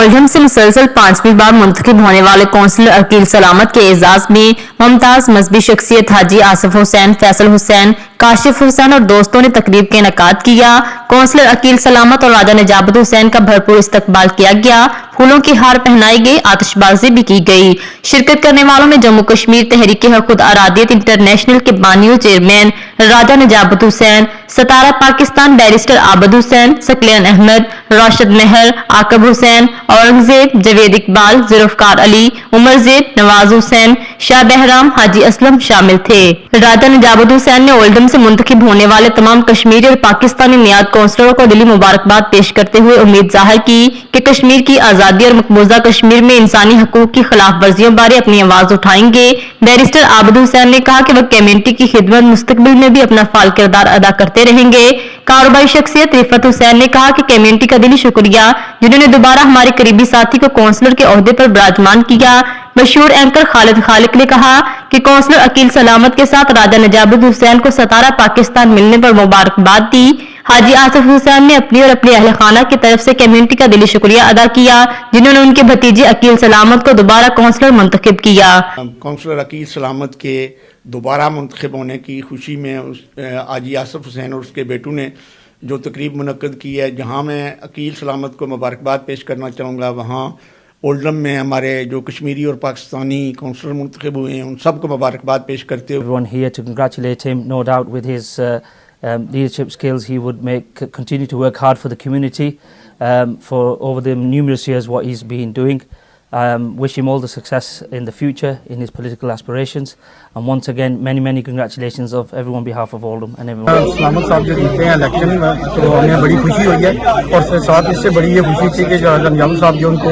Oldham से मुसलसल 5वीं बार मुंतखब होने वाले कौंसलर अकील सलामत के एजाज में मुमताज मजहबी शख्सियत हाजी आसिफ हुसैन, फैसल हुसैन, काशिफ हुसैन और दोस्तों ने तकरीब का इनेकाद किया। कौंसलर अकील सलामत और राजा निजाबत हुसैन का भरपूर इस्तकबाल किया गया, फूलों की हार पहनाई गई, आतिशबाजी भी की गई। शिरकत करने वालों में जम्मू कश्मीर तहरीक खुद आरादियत इंटरनेशनल के बानियों चेयरमैन राजा निजाबत हुसैन, सतारा पाकिस्तान बैरिस्टर आबद हुसैन, सकलैन अहमद, राशिद मेहर, आकब हुसैन, औरंगजेब, जवेद इकबाल, जुल्फकार अली, उमर जेब, नवाज हुसैन, शाह बहराम, हाजी असलम शामिल थे। राजा निजाबत हुसैन ने ओल्डहम से मुंतखब होने वाले तमाम कश्मीरी और पाकिस्तानी नियाद काउंसलरों को दिली मुबारकबाद पेश करते हुए उम्मीद जाहिर की कि कश्मीर की आजादी और मकबूजा कश्मीर में इंसानी हकूक की खिलाफ वर्जियों बारे अपनी आवाज उठाएंगे। बैरिस्टर आबद हुसैन ने कहा कि वह कम्युनिटी की खिदमत मुस्तकबिल में भी अपना फाल किरदार अदा करते रहेंगे। कारोबारी शख्सियत रिफत हुसैन ने कहा कि कम्युनिटी का दिली शुक्रिया जिन्होंने दोबारा हमारे करीबी साथी को काउंसलर के ओहदे पर विराजमान किया। मशहूर एंकर खालिद खालिक ने कहा कि काउंसलर अकील सलामत के साथ राजा निजाबत हुसैन को सतारा पाकिस्तान मिलने पर मुबारकबाद दी। हाजी आसिफ हुसैन ने अपनी और अपने अहल खाना की तरफ से कम्युनिटी का दिली शुक्रिया अदा किया जिन्होंने उनके भतीजे अकील सलामत को दोबारा काउंसलर मुंतखब किया। काउंसलर अकील सलामत के दोबारा मुंतखब होने की खुशी में हाजी आसिफ हुसैन और उसके बेटू ने जो तकरीब मुनक्कद की है, जहाँ मैं अकील सलामत को मुबारकबाद पेश करना चाहूँगा, वहाँ ओल्डहम में हमारे जो कश्मीरी और पाकिस्तानी काउंसलर मुंतखब हुए हैं उन सबको मुबारकबाद पेश करते हुए everyone here to congratulate him. No doubt with his leadership skills he would continue to work hard for the community for over the numerous years what he's been doing. Wish him all the success in the future in his political aspirations, and once again many congratulations of everyone on behalf of Oldham and everyone. सलामत साहब जो जीते हैं election तो हमें बड़ी खुशी हुई है और साथ इससे बड़ी ये खुशी थी कि जो निजाम साहब जो उनको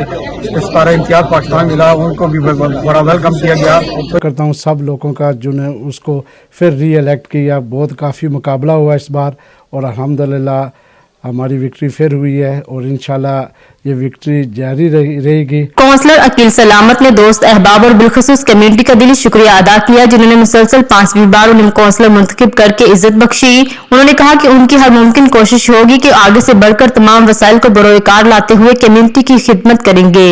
इस बार इम्तियाज पाकिस्तान मिला उनको भी बड़ा वेलकम किया गया। करता हूँ सब लोगों का जिन्होंने उसको फिर री इलेक्ट किया। बहुत काफ़ी मुकाबला हुआ इस बार और अल्हम्दुलिल्लाह हमारी विक्ट्री फिर हुई है और इंशाल्लाह ये विक्ट्री जारी रहेगी। काउंसलर अकील सलामत ने दोस्त अहबाब और बिलखसूस कम्युनिटी का दिली शुक्रिया अदा किया जिन्होंने मुसलसल 5वीं बार उन्हें काउंसलर मुंतखब करके इज्जत बख्शी। उन्होंने कहा कि उनकी हर मुमकिन कोशिश होगी कि आगे से बढ़कर तमाम वसाइल को बरोकार लाते हुए कम्युनिटी की खिदमत करेंगे।